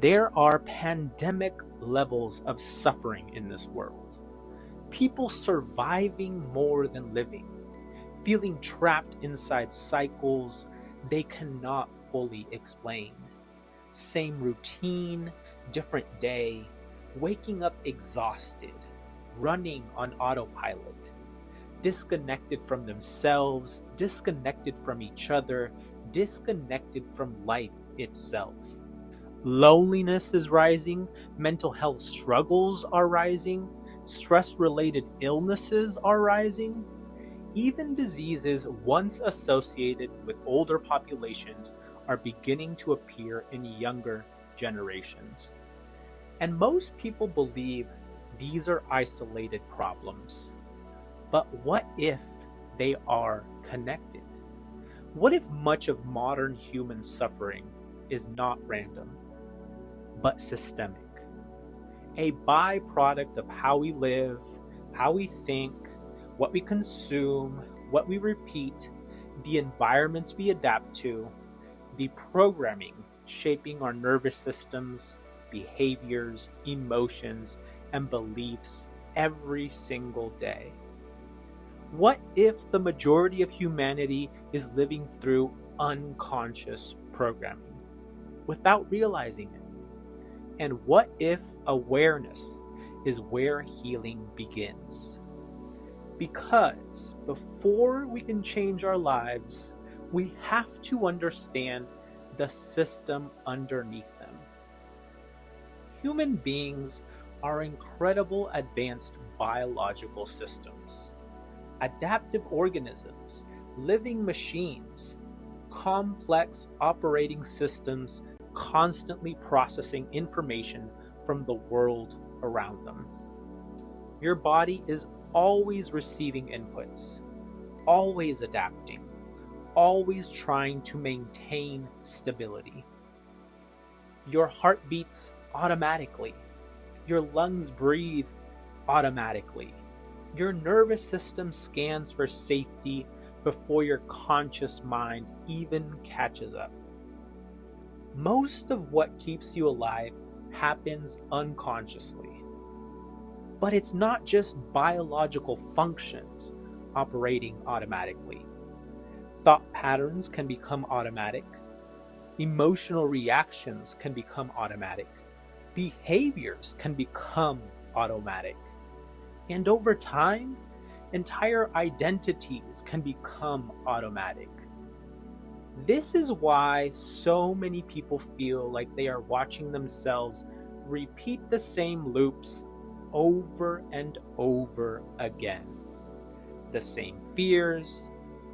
There are pandemic levels of suffering in this world. People surviving more than living, feeling trapped inside cycles they cannot fully explain. Same routine, different day, waking up exhausted, running on autopilot, disconnected from themselves, disconnected from each other, disconnected from life itself. Loneliness is rising, mental health struggles are rising, stress-related illnesses are rising. Even diseases once associated with older populations are beginning to appear in younger generations. And most people believe these are isolated problems. But what if they are connected? What if much of modern human suffering is not random, but systemic? A byproduct of how we live, how we think, what we consume, what we repeat, the environments we adapt to, the programming shaping our nervous systems, behaviors, emotions, and beliefs every single day. What if the majority of humanity is living through unconscious programming without realizing it? And what if awareness is where healing begins? Because before we can change our lives, we have to understand the system underneath them. Human beings are incredible advanced biological systems, adaptive organisms, living machines, complex operating systems constantly processing information from the world around them. Your body is always receiving inputs, always adapting, always trying to maintain stability. Your heart beats automatically. Your lungs breathe automatically. Your nervous system scans for safety before your conscious mind even catches up. Most of what keeps you alive happens unconsciously. But it's not just biological functions operating automatically. Thought patterns can become automatic. Emotional reactions can become automatic. Behaviors can become automatic. And over time, entire identities can become automatic. This is why so many people feel like they are watching themselves repeat the same loops over and over again. The same fears,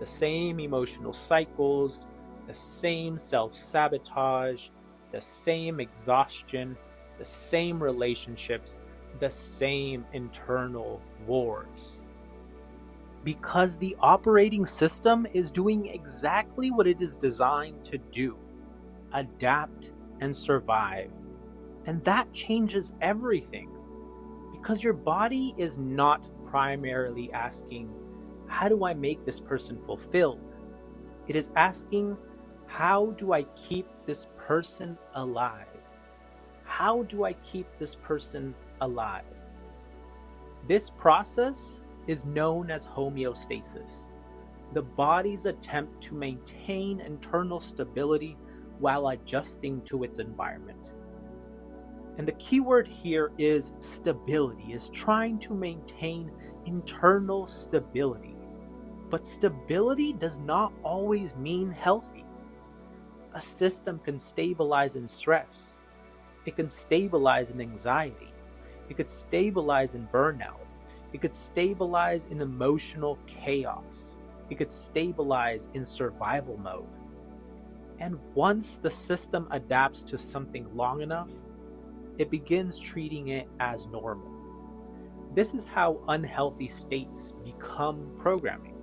the same emotional cycles, the same self-sabotage, the same exhaustion, the same relationships, the same internal wars. Because the operating system is doing exactly what it is designed to do: adapt and survive. And that changes everything. Because your body is not primarily asking, how do I make this person fulfilled? It is asking, how do I keep this person alive? How do I keep this person alive? This process is known as homeostasis, the body's attempt to maintain internal stability while adjusting to its environment. And the key word here is stability, is trying to maintain internal stability. But stability does not always mean healthy. A system can stabilize in stress. It can stabilize in anxiety. It could stabilize in burnout. It could stabilize in emotional chaos. It could stabilize in survival mode. And once the system adapts to something long enough, it begins treating it as normal. This is how unhealthy states become programming.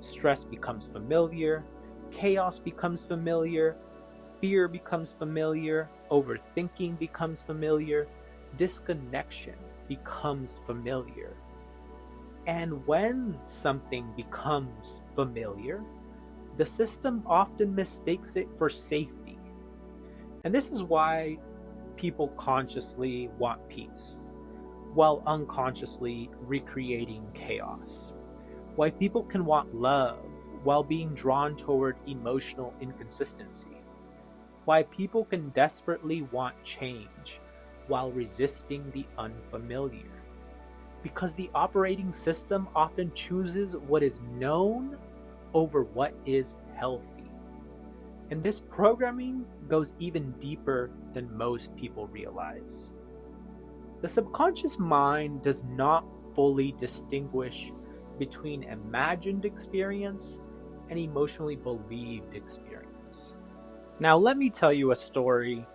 Stress becomes familiar, chaos becomes familiar, fear becomes familiar, overthinking becomes familiar, disconnection becomes familiar. And when something becomes familiar, the system often mistakes it for safety. And this is why people consciously want peace, while unconsciously recreating chaos. Why people can want love while being drawn toward emotional inconsistency. Why people can desperately want change while resisting the unfamiliar. Because the operating system often chooses what is known over what is healthy. And this programming goes even deeper than most people realize. The subconscious mind does not fully distinguish between imagined experience and emotionally believed experience. Now, let me tell you a story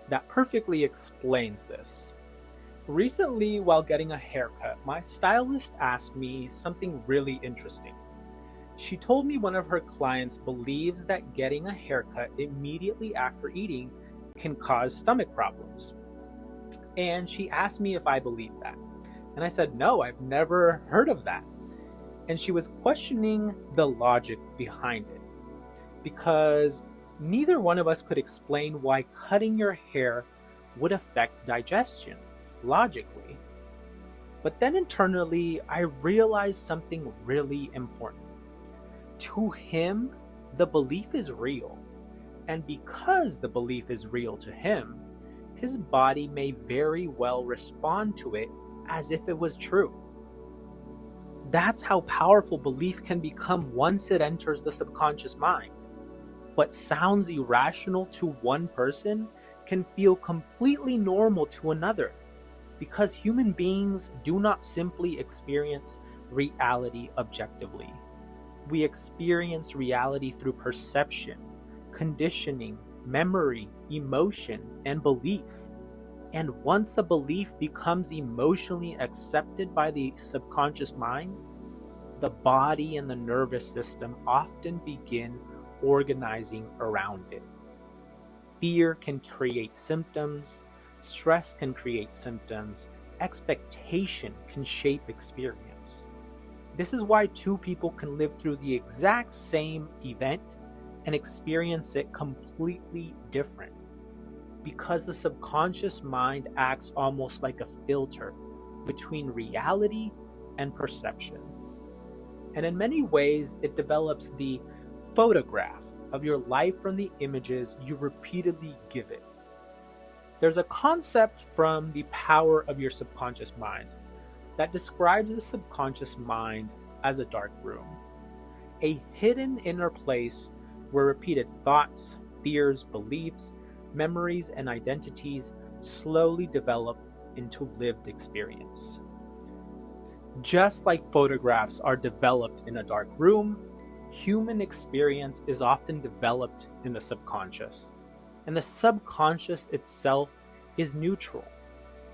that perfectly explains this. Recently, while getting a haircut, my stylist asked me something really interesting. She told me one of her clients believes that getting a haircut immediately after eating can cause stomach problems. And she asked me if I believe that. And I said, no, I've never heard of that. And she was questioning the logic behind it. Because neither one of us could explain why cutting your hair would affect digestion, logically. But then internally, I realized something really important. To him, the belief is real. And because the belief is real to him, his body may very well respond to it as if it was true. That's how powerful belief can become once it enters the subconscious mind. What sounds irrational to one person can feel completely normal to another, because human beings do not simply experience reality objectively. We experience reality through perception, conditioning, memory, emotion, and belief. And once a belief becomes emotionally accepted by the subconscious mind, the body and the nervous system often begin organizing around it. Fear can create symptoms, stress can create symptoms, expectation can shape experience. This is why two people can live through the exact same event and experience it completely different, because the subconscious mind acts almost like a filter between reality and perception. And in many ways, it develops the photograph of your life from the images you repeatedly give it. There's a concept from The Power of Your Subconscious Mind that describes the subconscious mind as a dark room, a hidden inner place where repeated thoughts, fears, beliefs, memories, and identities slowly develop into lived experience. Just like photographs are developed in a dark room, human experience is often developed in the subconscious. And the subconscious itself is neutral.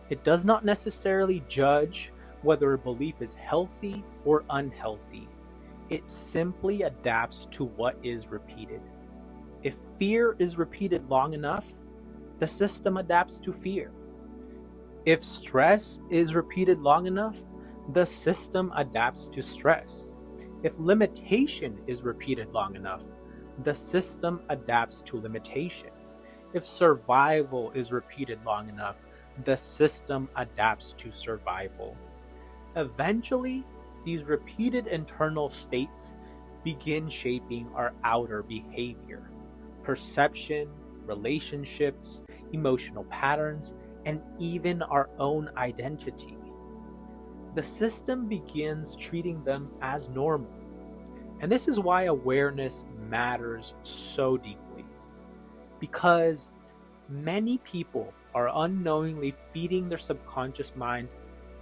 It does not necessarily judge whether a belief is healthy or unhealthy. It simply adapts to what is repeated. If fear is repeated long enough, the system adapts to fear. If stress is repeated long enough, the system adapts to stress. If limitation is repeated long enough, the system adapts to limitation. If survival is repeated long enough, the system adapts to survival. Eventually, these repeated internal states begin shaping our outer behavior, perception, relationships, emotional patterns, and even our own identity. The system begins treating them as normal. And this is why awareness matters so deeply. Because many people are unknowingly feeding their subconscious mind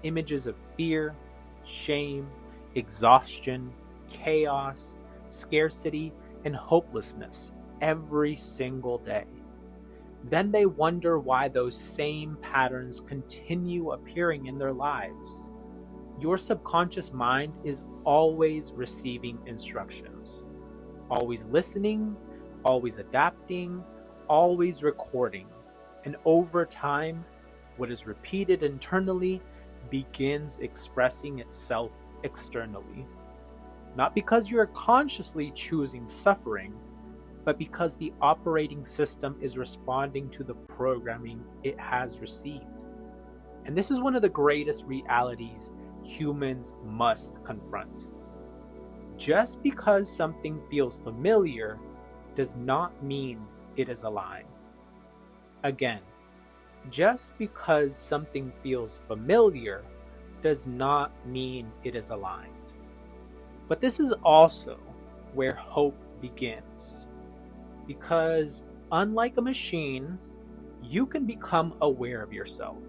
images of fear, shame, exhaustion, chaos, scarcity, and hopelessness every single day. Then they wonder why those same patterns continue appearing in their lives. Your subconscious mind is always receiving instructions, always listening, always adapting, always recording. And over time, what is repeated internally begins expressing itself externally. Not because you are consciously choosing suffering, but because the operating system is responding to the programming it has received. And this is one of the greatest realities humans must confront. Just because something feels familiar does not mean it is aligned. Again, just because something feels familiar does not mean it is aligned. But this is also where hope begins. Because unlike a machine, you can become aware of yourself.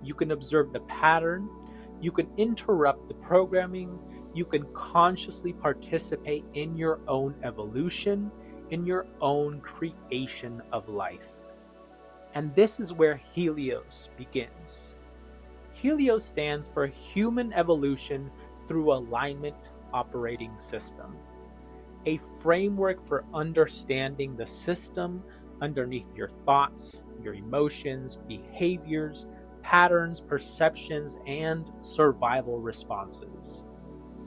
You can observe the pattern, you can interrupt the programming, you can consciously participate in your own evolution, in your own creation of life. And this is where HeliOS begins. HeliOS stands for Human Evolution Through Alignment Operating System, a framework for understanding the system underneath your thoughts, your emotions, behaviors, patterns, perceptions, and survival responses.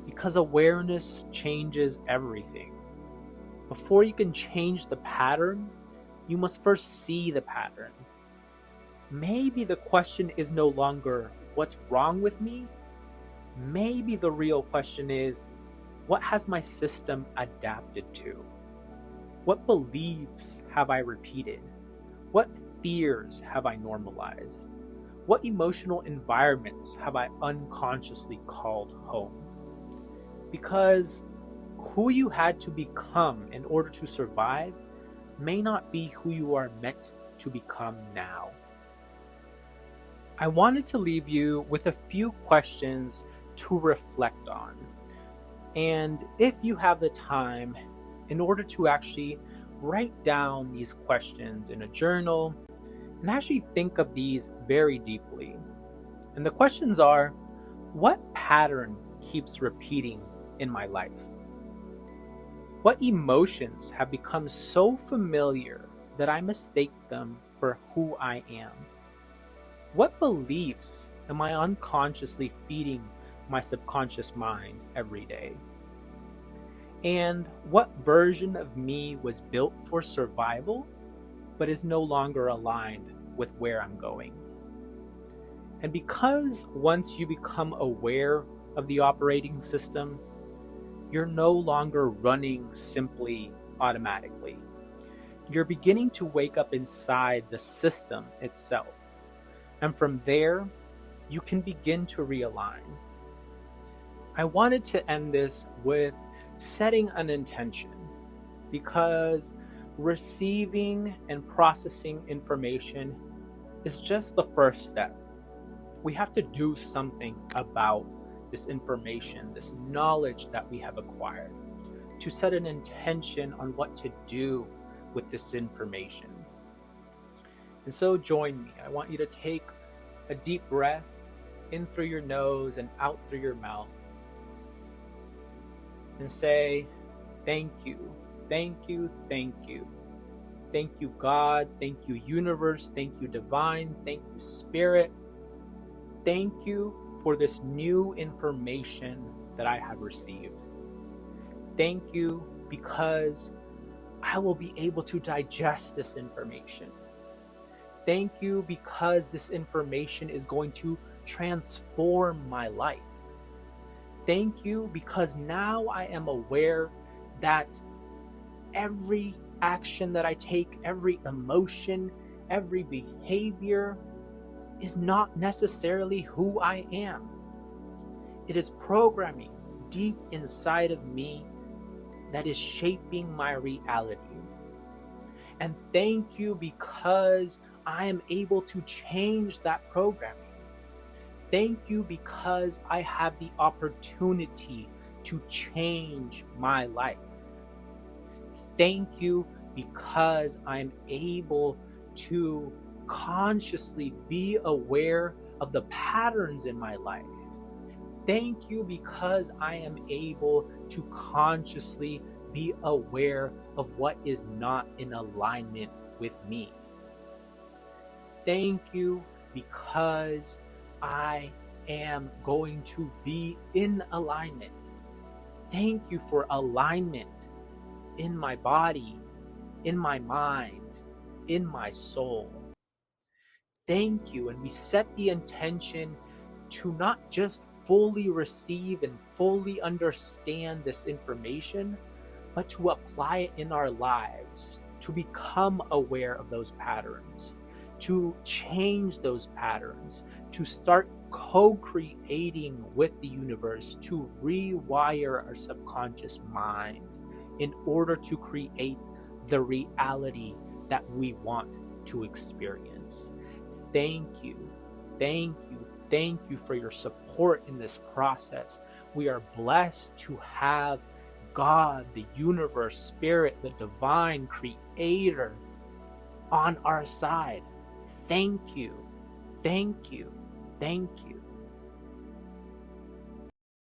Because awareness changes everything. Before you can change the pattern, you must first see the pattern. Maybe the question is no longer, what's wrong with me? Maybe the real question is, what has my system adapted to? What beliefs have I repeated? What fears have I normalized? What emotional environments have I unconsciously called home? Because who you had to become in order to survive may not be who you are meant to become now. I wanted to leave you with a few questions to reflect on. And if you have the time, in order to actually write down these questions in a journal and actually think of these very deeply. And the questions are, what pattern keeps repeating in my life? What emotions have become so familiar that I mistake them for who I am? What beliefs am I unconsciously feeding my subconscious mind every day? And what version of me was built for survival, but is no longer aligned with where I'm going? And because once you become aware of the operating system, you're no longer running simply automatically. You're beginning to wake up inside the system itself. And from there, you can begin to realign. I wanted to end this with setting an intention, because receiving and processing information is just the first step. We have to do something about this information, this knowledge that we have acquired, to set an intention on what to do with this information. And so join me. I want you to take a deep breath in through your nose and out through your mouth. And say, thank you, thank you, thank you. Thank you, God. Thank you, universe. Thank you, divine. Thank you, spirit. Thank you for this new information that I have received. Thank you because I will be able to digest this information. Thank you because this information is going to transform my life. Thank you because now I am aware that every action that I take, every emotion, every behavior is not necessarily who I am. It is programming deep inside of me that is shaping my reality. And thank you because I am able to change that programming. Thank you because I have the opportunity to change my life. Thank you because I'm able to consciously be aware of the patterns in my life. Thank you because I am able to consciously be aware of what is not in alignment with me. Thank you because I am going to be in alignment. Thank you for alignment in my body, in my mind, in my soul. Thank you. And we set the intention to not just fully receive and fully understand this information, but to apply it in our lives, to become aware of those patterns, to change those patterns, to start co-creating with the universe, to rewire our subconscious mind in order to create the reality that we want to experience. Thank you, thank you, thank you for your support in this process. We are blessed to have God, the universe, spirit, the divine creator on our side. Thank you, thank you, thank you.